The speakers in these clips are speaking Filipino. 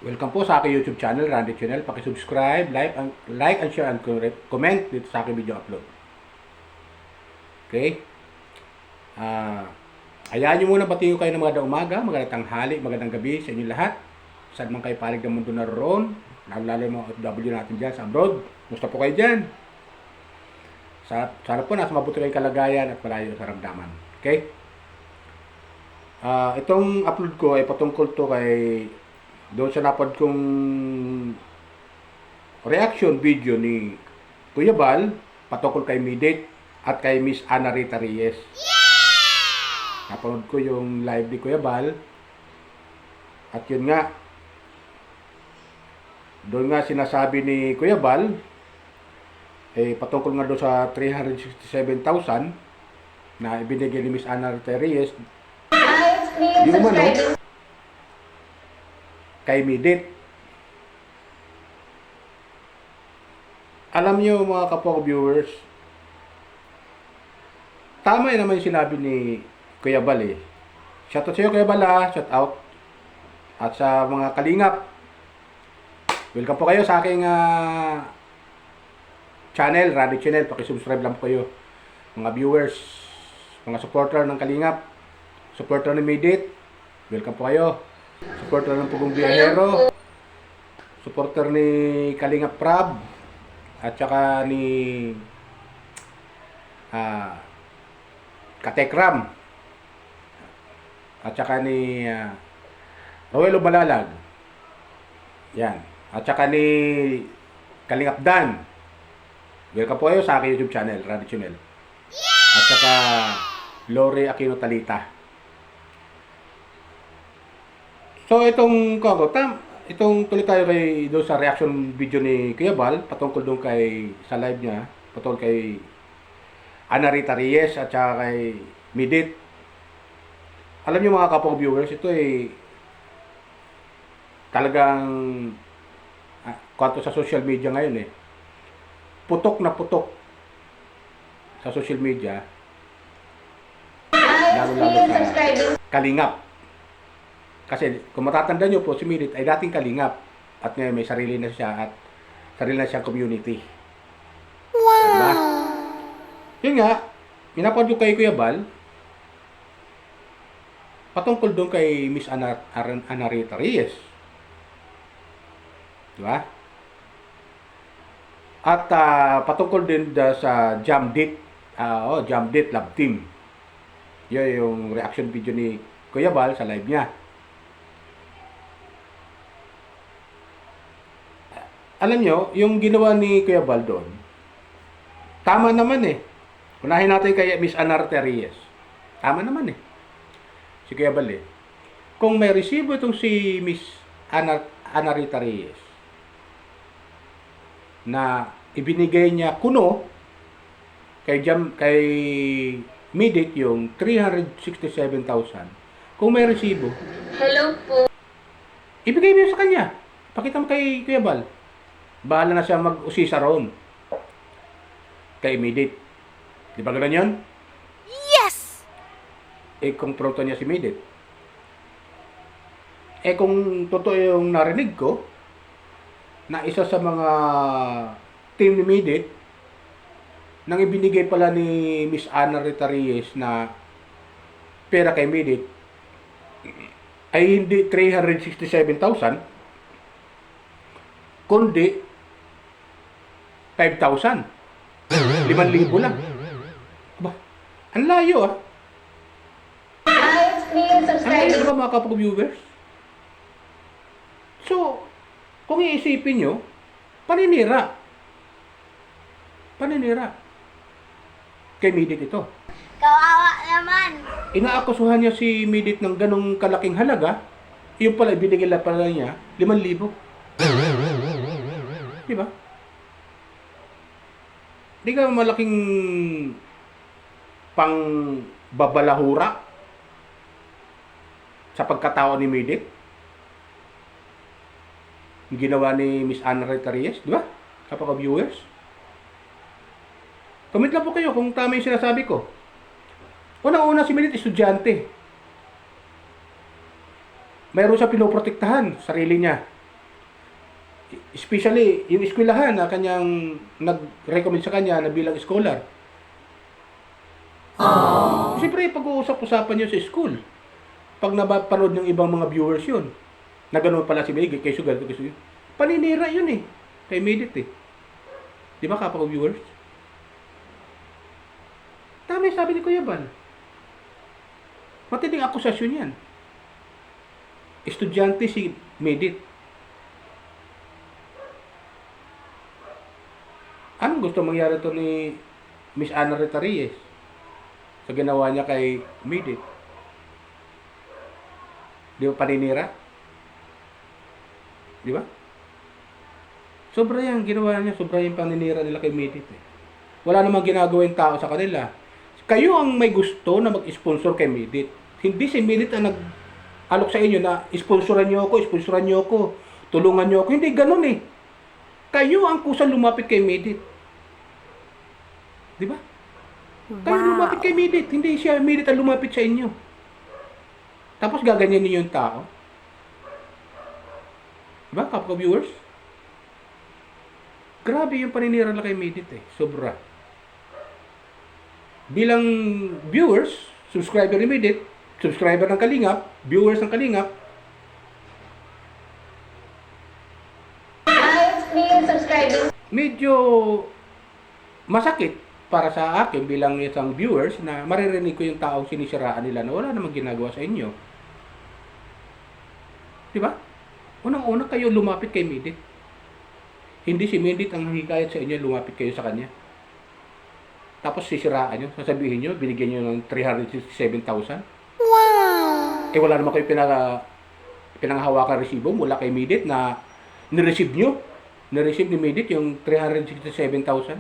Welcome po sa aking YouTube channel, Randy Channel. Paki-subscribe, like and share and comment dito sa aking video upload. Okay? Hayaan nyo muna batiin ko kayo ng magandang umaga, magandang tanghali, magandang gabi sa inyo lahat. Saan man kayo palig ng mundo naroon, lalo yung mga OFW natin dyan sa abroad. Musta po kayo dyan? Sana po nasa mabuti kayong kalagayan at malayo sa ramdaman. Okay? Itong upload ko ay patungkol to kay doon sa napad kong reaction video ni Kuya Bal patungkol kay Midate at kay Miss Ana Rita Reyes. Napanood ko yung live ni Kuya Bal at yun nga, doon nga sinasabi ni Kuya Bal patungkol nga doon sa 367,000 na ibinigay ni Miss Ana Rita Reyes di umano kay Midate. Alam niyo mga kapwa viewers, tama yun naman yung sinabi ni Kuya Bal eh. Shout out sa iyo Kuya Bal ha, shout out. At sa mga kalingap, welcome po kayo sa aking channel, Randy Channel. Paki-subscribe lang po kayo. Mga viewers, mga supporter ng kalingap, supporter ni Midate, welcome po kayo. Supporter ng Pugong Biyahero, supporter ni Kalingap Prab, at saka ni Katekram, at saka ni Roelo Balalag. Yan. At saka ni Kalingap Dan. Welcome po kayo sa aking YouTube channel, Radio Channel. At saka Lori Aquino Talita. So itong tuloy tayo kay doon sa reaction video ni Kuya Bal patungkol doon kay sa live niya, patungkol kay Ana Rita Reyes at saka kay Midate. Alam niyo mga kapwa viewers, ito talagang kanto sa social media ngayon putok na putok sa social media, lalo sa Kalingap. Kasi kung matatanda nyo po, si Midate ay dating Kalingap at ngayon may sarili na siya at sarili na siyang community. Wow! Diba? Yun nga, minapad ko kay Kuya Bal patungkol doon kay Miss Ana Rita Reyes. Diba? At patungkol din sa Jam Date Love Team. Yun yung reaction video ni Kuya Bal sa live niya. Alam nyo, yung ginawa ni Kuya Bal doon, tama naman Unahin natin kay Miss Ana Rita Reyes. Tama naman si Kuya Bal Kung may resibo itong si Miss Ana Rita Reyes na ibinigay niya kuno kay Midate yung 367,000. Kung may resibo, hello po, ibigay mo sa kanya. Pakita mo kay Kuya Bal. Bahala na siya mag-usisa roon kay Midate. Di ba gano'n yun? Yes! Kung pronto niya si Midate. Kung totoo yung narinig ko, na isa sa mga team ni Midate, nang ibinigay pala ni Miss Ana Rita Reyes na pera kay Midate, ay hindi 367,000, kundi 5,000. 5,000 lang. Aba, ang layo Ang layo ba mga kapag-viewers? So, kung iisipin nyo, paninira kay Midate ito. Kawawa naman. Inaakusuhan niya si Midate ng ganong kalaking halaga, yung pala ibinigay pala niya 5,000. Diba? Di ka malaking pang babalahura sa pagkatao ni Midate? Yung ginawa ni Miss Ana Rita Reyes, di ba? Kapag viewers. Comment lang po kayo kung tama yung sinasabi ko. Una-una si Midate, estudyante. Mayroon siya pinoprotektahan, sarili niya. Especially, yung eskwelahan na kanyang nag-recommend sa kanya na bilang scholar. Siyempre, pag-uusap-usapan nyo sa school. Pag napanood ng ibang mga viewers yun, na gano'n pala si May, kay Sugar, paninira yun eh. Kay Medit eh. Di ba, kapag viewers? Tama yung sabi ni Kuya Bal. Matinding akusasyon yan. Estudyante si Medit. Anong gusto mangyari to ni Miss Ana Rita Reyes sa ginawa niya kay Medit? Di ba paninira? Di ba? Sobra yan ginawa niya, sobra yung paninira nila kay Medit eh. Wala namang ginagawa yung tao sa kanila. Kayo ang may gusto na mag-sponsor kay Medit. Hindi si Medit ang nag-alok sa inyo na sponsoran niyo ako, tulungan niyo ako. Hindi ganun eh. Kayo ang kusang lumapit kay Medit. Di ba? Kayo lumapit kay Medit, hindi siya Medit ang lumapit sa inyo. Tapos gaganyan niyo yung tao. Di ba, kapag viewers? Grabe yung paninira na kay Medit eh. Sobra. Bilang viewers, subscriber ni Medit, subscriber ng Kalingap, viewers ng Kalingap, medyo masakit para sa akin bilang isang viewers na maririnig ko yung taong sinisiraan nila na wala namang ginagawa sa inyo. Di ba? Unang-una kayo lumapit kay Medit. Hindi si Medit ang hikayat sa inyo, lumapit kayo sa kanya. Tapos sisiraan nyo, sasabihin nyo, binigyan nyo ng 367,000. Wow! Eh wala naman kayo pinanghawakan resibo mula kay Medit na nireceive nyo. Nireceive ni Medit yung 367,000.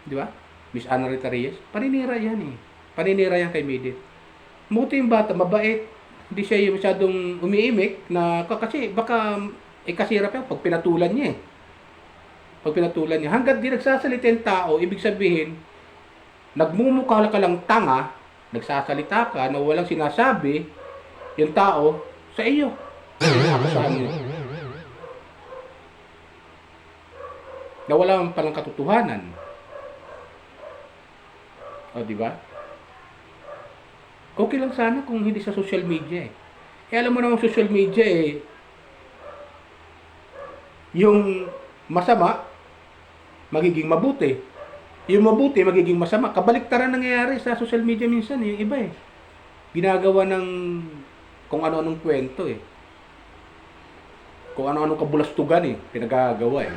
Di ba? Miss Ana Rita Reyes. Paninira yan eh. Paninira yan kay Medit. Muti yung bata, mabait. Hindi siya yung masyadong umiimik na kasi baka kasira pa pag pinatulan niya eh. Pag pinatulan niya. Hanggat di nagsasalita yung tao, ibig sabihin, nagmumukha ka lang tanga, nagsasalita ka na walang sinasabi yung tao sa iyo. Nakasahan niyo. Na wala palang katotohanan. O, di ba? Okay lang sana kung hindi sa social media eh. Eh, alam mo naman social media eh, yung masama, magiging mabuti. Yung mabuti, magiging masama. Kabaliktaran nangyayari sa social media minsan eh. Yung iba eh. Ginagawa ng kung ano-anong kwento eh. Kung ano-anong kabulastugan eh. Pinagagawa eh.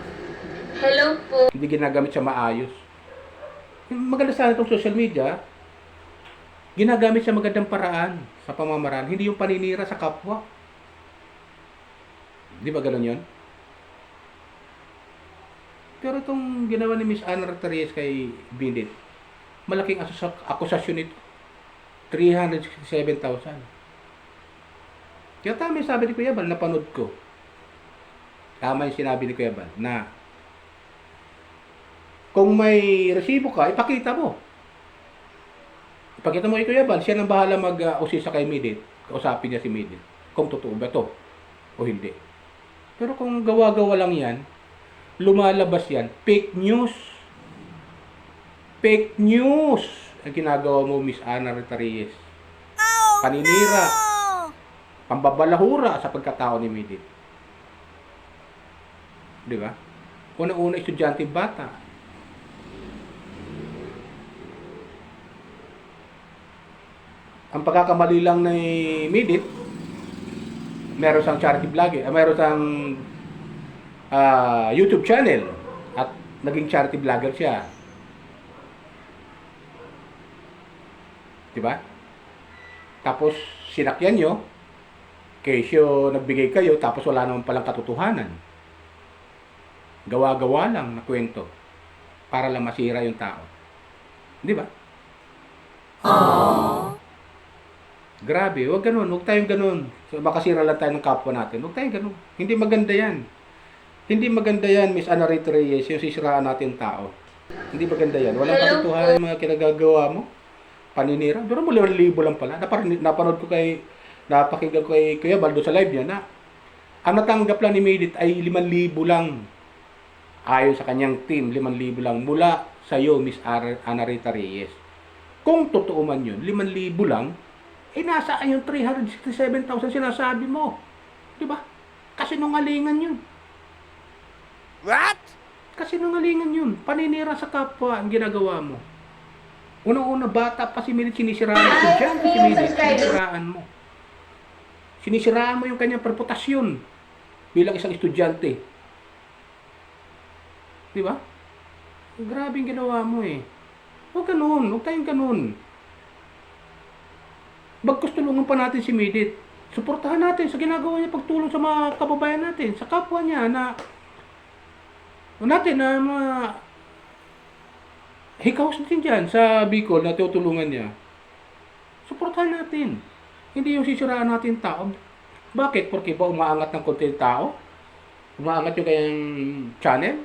Hello po. Hindi ginagamit sa maayos. Maganda sana itong social media, ginagamit sa magandang paraan, sa pamamaraan. Hindi yung paninira sa kapwa. Di ba ganun yun? Pero itong ginawa ni Miss Ana Rita Reyes kay Medit, malaking akusasyon ito. 367,000. Kaya tama yung sabi ni Kuya Bal, napanood ko. Tama yung sinabi ni Kuya Bal, na kung may resibo ka, ipakita mo. Ipakita mo kay Kuya Bal, siya nang bahala mag-usisa kay Medit. Kausapin niya si Medit. Kung totoo ba to o hindi. Pero kung gawa-gawa lang yan, lumalabas yan, fake news. Fake news ang ginagawa mo, Miss Ana Rita Reyes. Paninira. Pambabalahura sa pagkatao ni Medit. Di ba? Una-una, estudyante bata. Ang pagkakamali lang ni Medit, meron siyang charity vlogger, meron siyang YouTube channel at naging charity vlogger siya. Diba? Tapos sinakyan nyo, kesyo nagbigay kayo, tapos wala naman palang katotohanan. Gawa-gawa lang na kwento para lang masira yung tao. Di ba? Grabe, wag ganun, wag tayong ganun. So, makasira lang tayo ng kapwa natin. Wag tayong ganun. Hindi maganda yan. Hindi maganda yan, Miss Ana Rita Reyes, yung sisiraan natin tao. Hindi maganda yan. Walang katotohanan yung mga kinagagawa mo. Paninira. Pero mo 5,000 lang pala. Napanood ko napakinggan ko kay Kuya Baldo sa live niya na Ang natanggap lang ni Midit ay 5,000 lang. Ayon sa kanyang team, 5,000 lang mula sa iyo, Miss Ana Rita Reyes. Kung totoo man yun, 5,000 lang, eh nasaan yung 367,000 sinasabi mo? Di ba? Kasinungalingan yun. What? Kasinungalingan yun. Paninira sa kapwa ang ginagawa mo. Unang-una, bata pa si Midit, sinisiraan mo. Estudyante si Midit, sinisiraan mo. Sinisiraan mo yung kanyang reputasyon bilang isang estudyante. Di ba? Grabe yung ginawa mo eh. Huwag ganun. Huwag tayong ganun. Bagkustulungan pa natin si Midit. Suportahan natin sa ginagawa niya, pagtulong sa mga kababayan natin, sa kapwa niya na hikaos natin dyan sa Bicol na tutulungan niya. Suportahan natin. Hindi yung sisiraan natin tao. Bakit? Porque ba umaangat ng konti yung tao? Umaangat yung kanyang channel?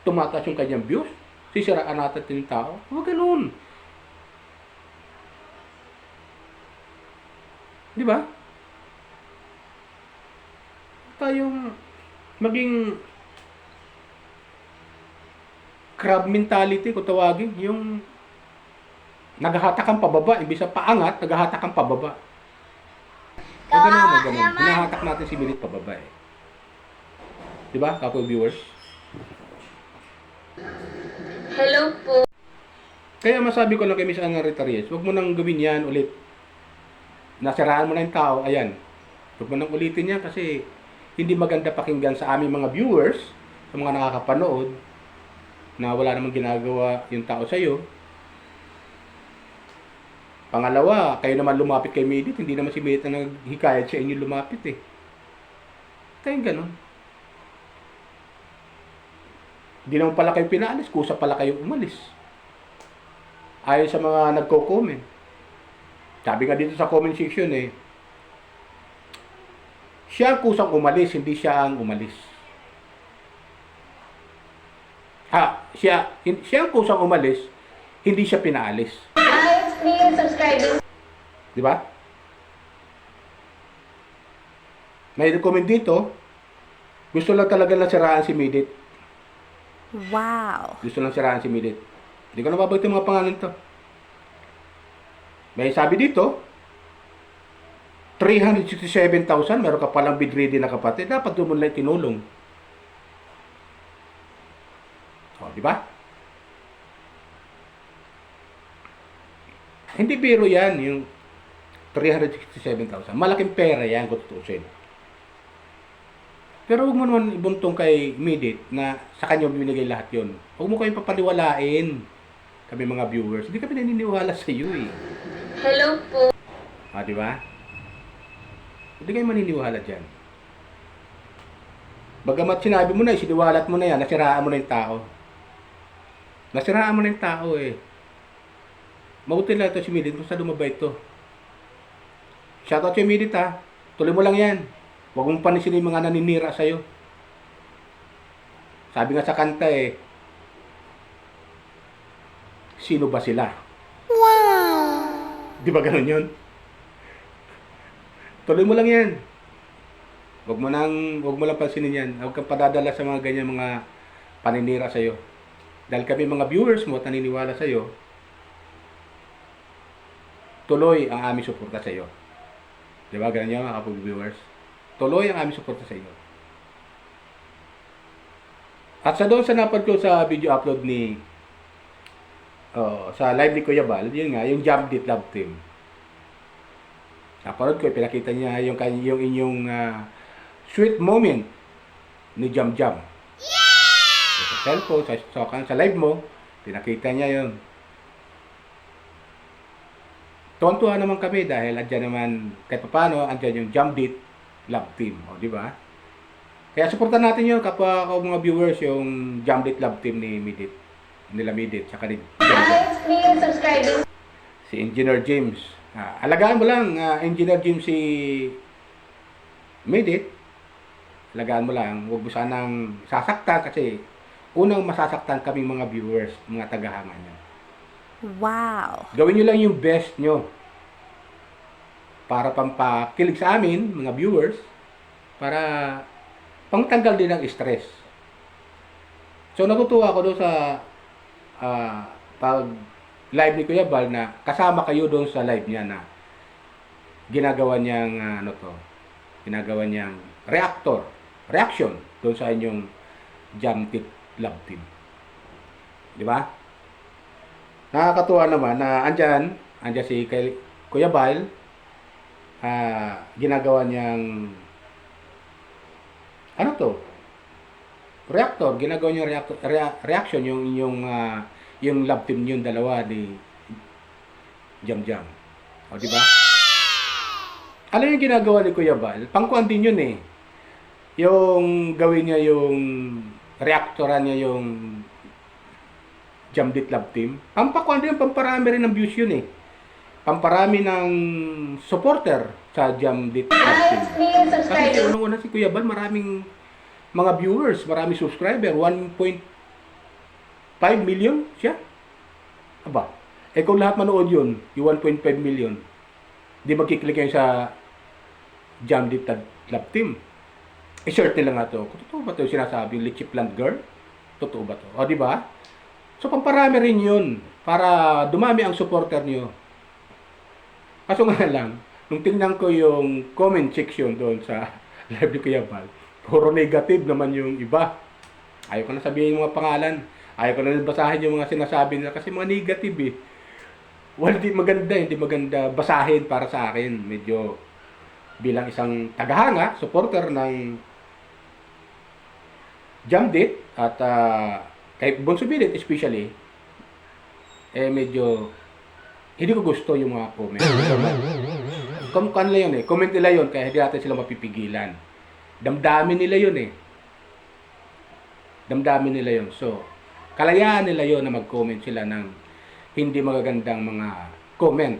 Tumataas yung kanyang views? Sisiraan natin yung tao? Huwag ganun. Di ba? Tayong maging crab mentality kung tawagin. Yung naghahatak ang pababa. Imbis sa paangat, naghahatak ang pababa. Huwag ganun Kawawa ganun. naman. Hinahatak natin si Midit pababa eh. Di ba, kapo viewers? Hello po. Kaya masabi ko lang kay Miss Ana Rita Reyes, huwag mo nang gawin yan ulit. Nasiraan mo na yung tao, ayan. Huwag mo nang ulitin yan kasi hindi maganda pakinggan sa aming mga viewers, sa mga nakakapanood, na wala namang ginagawa yung tao sa'yo. Pangalawa, kayo naman lumapit kay Midit, hindi naman si Midit na naghikayat sa inyo lumapit eh. Kayong ganun. Hindi naman pala kayo pinaalis, kusa pala kayo umalis. Ayon sa mga nagko-comment. Sabi nga dito sa comment section eh, siya ang kusang umalis, hindi siya ang umalis. Siya ang kusang umalis, hindi siya pinaalis. It's me subscribing. Di ba? May comment dito, gusto lang talaga na siraan si Midit. Wow. Gusto lang siraan si Midit. Hindi ko na mabagay yung mga pangalan to. May sabi dito, 367,000, meron ka palang bidready na kapatid, dapat doon mo lang tinulong. O, di ba? Hindi biro yan, yung 367,000. Malaking pera yan kung tutusin. Pero huwag mo naman ibuntong kay Midit na sa kanya binigay lahat yon. Huwag mo kayong papaniwalain, kami mga viewers. Hindi kami naniniwala sa iyo eh. Hello po. Di ba? Hindi kayo maniniwala dyan. Bagamat sinabi mo na, siniwalat mo na yan, nasiraan mo na yung tao. Nasiraan mo na yung tao eh. Mabuti lang ito si Midit, kung saan lumabay ito. Shoutout si Midit ha. Tuloy mo lang yan. Huwag mong panisin yung mga naninira sa'yo. Sabi nga sa kanta eh, sino ba sila? Wow. Di ba ganun yun? Tuloy mo lang yan. Huwag mo lang pansinin yan. Huwag kang padadala sa mga ganyan mga paninira sa'yo. Dahil kami mga viewers mo at naniniwala sa'yo, tuloy ang aming suporta sa'yo. Di ba ganun yun mga kapag-viewers? Tuloy ang aming suporta sa iyo. At sa doon sa napad ko sa video upload ni sa live ni Kuya Bal, yun nga, yung Jump It Love Team. Napanood ko, pinakita niya yung inyong sweet moment ni Jam Jam. Yeah! Sa cellphone, sa live mo, pinakita niya yun. Tuwan-tuwa naman kami dahil andyan naman, kahit paano, andyan yung Jump It Love Team, di ba? Kaya supportan natin yun kapwa mga viewers yung Jump It Love Team ni Midit. Nila Midit, saka ni It's me subscribing. si Engineer James. Alagaan mo lang, Engineer James si Midit. Alagaan mo lang, huwag mo sanang sasaktan kasi unang masasaktan kaming mga viewers, mga tagahanga niyo. Wow. Gawin nyo lang yung best nyo para pampakilig sa amin, mga viewers, para pangtanggal din ng stress. So natutuwa ako doon sa pag live ni Kuya Bal na kasama kayo doon sa live niya na ginagawa niyang ginagawa niyang reaction doon sa inyong Jam Tip Love Team. Di ba? Nakakatuwa naman na andyan si Kuya Bal, ginagawa niyang ginagawa niyang reaction yung inyong yung love team yung dalawa ni Jam Jam. O, di ba? Alam yung ginagawa ni Kuya Bal? Pangkuan din yun eh. Yung gawin niya yung reactoran niya yung Jamdit Love Team. Pampakuan din, pamparami rin ng views yun eh. Pamparami ng supporter sa Jamdit Love Team. Please Kasi subscribe. unang-una si Kuya Bal, maraming mga viewers, maraming subscriber, 1.5 million siya. Aba, kung lahat manood yun, yung 1.5 million, di magkiklik kayo sa Jamdit Love Team. I-search nila nga to. Totoo ba ito yung sinasabi, Litchi Plant Girl? Totoo ba to? O, di ba? So, pamparami rin yun para dumami ang supporter niyo. Kaso nga lang, nung tingnan ko yung comment section doon sa live ni Kuya Bal, puro negative naman yung iba. Ayaw ko na sabihin yung mga pangalan. Ayaw ko na basahin yung mga sinasabi nila kasi mga negative eh. Well, hindi maganda basahin para sa akin. Medyo bilang isang tagahanga, supporter ng Jamdit at kay Bonso Bilit especially, medyo hindi ko gusto yung mga comment. Kanila yun eh. Comment nila yun kaya hindi natin sila mapipigilan. Damdamin nila yun eh. Damdamin nila yun. So, kalayaan nila yun na mag-comment sila ng hindi magagandang mga comment.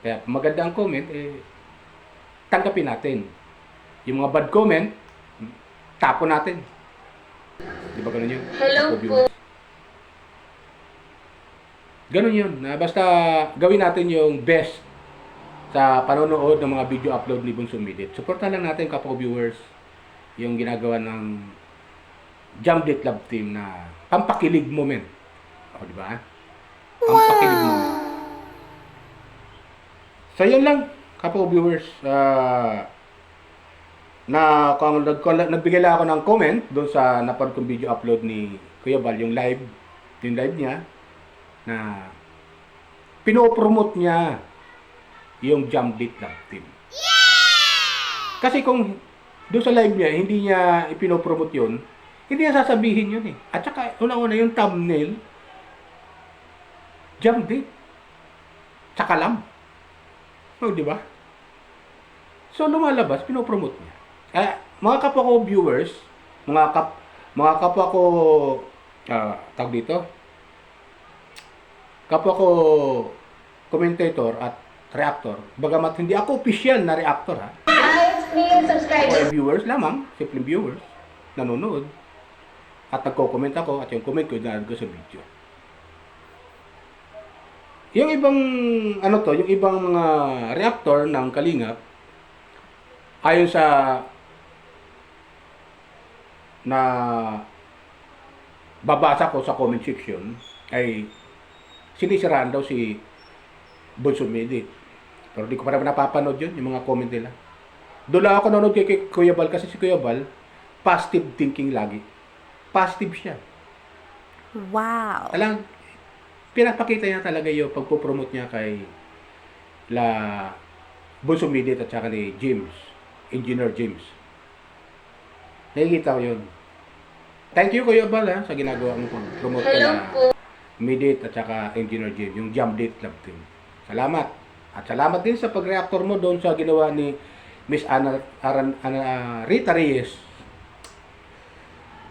Kaya kung magandang comment, tanggapin natin. Yung mga bad comment, tapon natin. Di ba ganun yun? Hello po. Ganun yun. Basta gawin natin yung best sa panonood ng mga video upload ni Bonso Midit. Supportan lang natin kapwa viewers yung ginagawa ng Jamdit Love Team na pampakilig moment. O, di ba? Pampakilig moment. So, yun lang, kapwa viewers. Nagbigay lang ako ng comment doon sa napanood kong video upload ni Kuya Bal, yung live niya, na pinopromote niya yung Jamdit Love Team. Kasi kung doon sa live niya, hindi niya ipinopromote yun, hindi niya sasabihin yun eh. At saka, una-una yung thumbnail, Jamdit. Tsaka lang. O, di ba? So, lumalabas, pinopromote niya. Mga kapwa ko viewers, mga kapwa ko, tawag dito, kapwa ko commentator at reactor, bagamat hindi ako official na reactor ha, Please subscribe. or viewers lamang, simple viewers, nanonood, at nagko-comment ako, at yung comment ko, dinarag ko sa video. Yung ibang, yung ibang mga reactor ng Kalingap, ayon sa na babasa ko sa comment section, ay sinisiraan daw si Bonso Midit. Pero di ko pa naman napapanood yun, yung mga comment nila. Doon lang ako nanonood kay Kuya Bal kasi si Kuya Bal, positive thinking lagi. Positive siya. Wow. Alang, pinapakita niya talaga yung pagpo-promote niya kay Bonso Midit at saka ni James, Engineer James. Nakikita ko yun. Thank you Kuya Bal sa ginagawang promote ko Hello na po. Midit at saka Engineer James, yung Jamdit Love Team. Salamat. At salamat din sa pag-reactor mo doon sa ginawa ni Miss Rita Reyes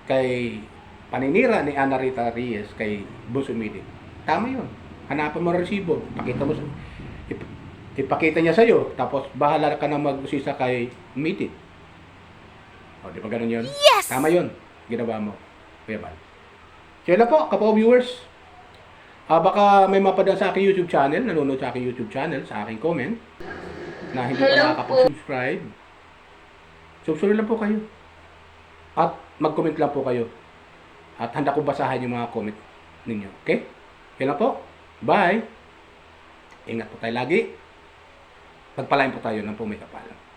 kay paninira ni Ana Rita Reyes kay Bonso Midit. Tama yun. Hanapan mo ang resibo. Ipakita niya sa'yo. Tapos bahala ka na mag-usisa kay Midit. O, di ba ganun yun? Yes! Tama yun. Ginawa mo. Kuya Bal. So, yun lang po, kapwa viewers. Baka may mapadang sa aking YouTube channel, nanonood sa aking YouTube channel, sa aking comment, na hindi pa Hello nakakapag-subscribe. Subscribe lang po kayo. At mag-comment lang po kayo. At handa ko basahin yung mga comment ninyo. Okay? Yan lang po. Bye! Ingat po tayo lagi. Pagpalain po tayo ng pumikapal.